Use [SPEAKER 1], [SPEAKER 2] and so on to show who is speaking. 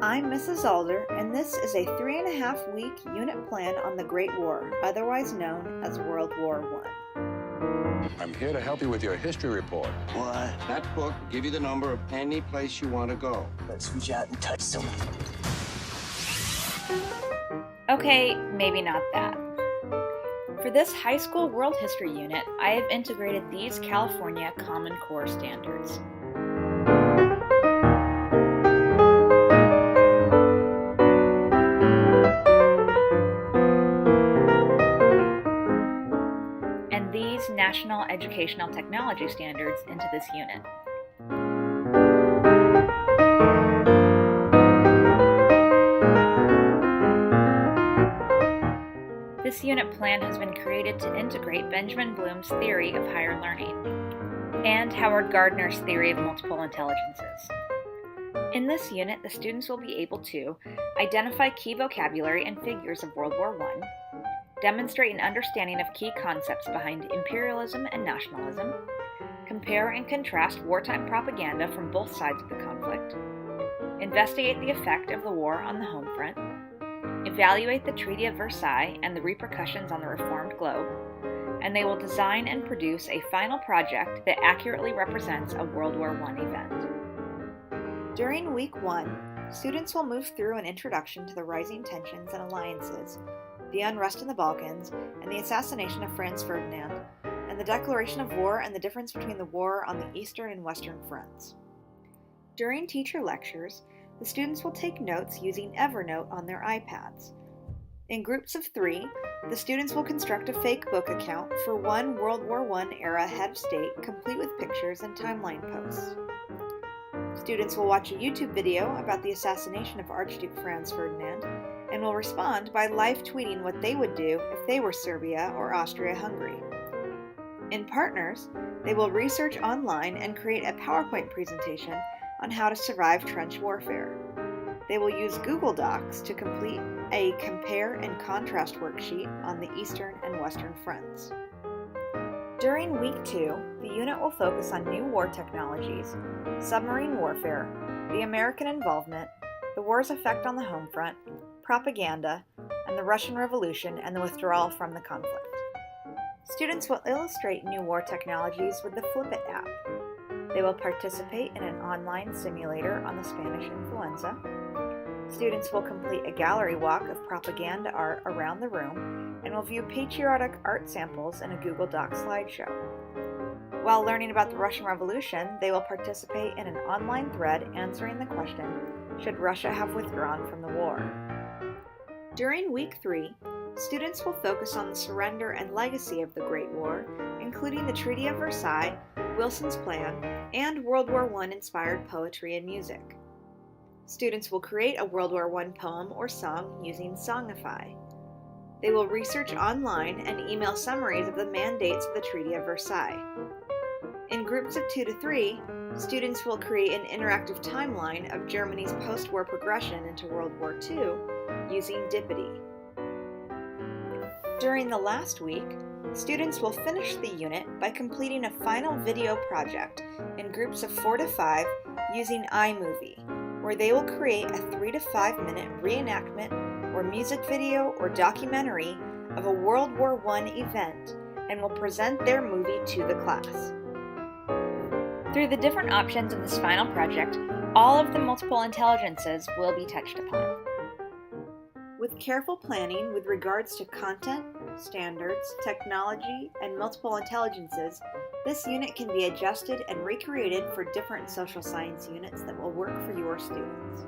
[SPEAKER 1] I'm Mrs. Alder, and this is a 3.5-week unit plan on the Great War, otherwise known as World War I.
[SPEAKER 2] I'm here to help you with your history report.
[SPEAKER 3] What?
[SPEAKER 4] That book will give you the number of any place you want to go.
[SPEAKER 3] Let's reach out and touch someone.
[SPEAKER 1] Okay, maybe not that. For this high school world history unit, I have integrated these California Common Core standards. And these National Educational Technology Standards into this unit. This unit plan has been created to integrate Benjamin Bloom's theory of higher learning and Howard Gardner's theory of multiple intelligences. In this unit, the students will be able to identify key vocabulary and figures of World War I, demonstrate an understanding of key concepts behind imperialism and nationalism, compare and contrast wartime propaganda from both sides of the conflict, investigate the effect of the war on the home front, evaluate the Treaty of Versailles and the repercussions on the reformed globe, and they will design and produce a final project that accurately represents a World War I event. During Week 1, students will move through an introduction to the rising tensions and alliances, the unrest in the Balkans, and the assassination of Franz Ferdinand, and the declaration of war and the difference between the war on the Eastern and Western fronts. During teacher lectures, the students will take notes using Evernote on their iPads. In groups of 3, the students will construct a fake book account for one World War I era head of state, complete with pictures and timeline posts. Students will watch a YouTube video about the assassination of Archduke Franz Ferdinand and will respond by live tweeting what they would do if they were Serbia or Austria-Hungary. In partners, they will research online and create a PowerPoint presentation on how to survive trench warfare. They will use Google Docs to complete a compare and contrast worksheet on the Eastern and Western fronts. During Week 2, the unit will focus on new war technologies, submarine warfare, the American involvement, the war's effect on the home front, propaganda, and the Russian Revolution and the withdrawal from the conflict. Students will illustrate new war technologies with the Flip It app. They will participate in an online simulator on the Spanish influenza. Students will complete a gallery walk of propaganda art around the room and will view patriotic art samples in a Google Docs slideshow. While learning about the Russian Revolution, they will participate in an online thread answering the question, should Russia have withdrawn from the war? During Week 3, students will focus on the surrender and legacy of the Great War, including the Treaty of Versailles, Wilson's Plan, and World War I-inspired poetry and music. Students will create a World War I poem or song using Songify. They will research online and email summaries of the mandates of the Treaty of Versailles. In groups of 2 to 3, students will create an interactive timeline of Germany's post-war progression into World War II using Dippity. During the last week, students will finish the unit by completing a final video project in groups of 4 to 5 using iMovie, where they will create a 3 to 5 minute reenactment or music video or documentary of a World War I event and will present their movie to the class. Through the different options in this final project, all of the multiple intelligences will be touched upon. With careful planning with regards to content, standards, technology, and multiple intelligences, this unit can be adjusted and recreated for different social science units that will work for your students.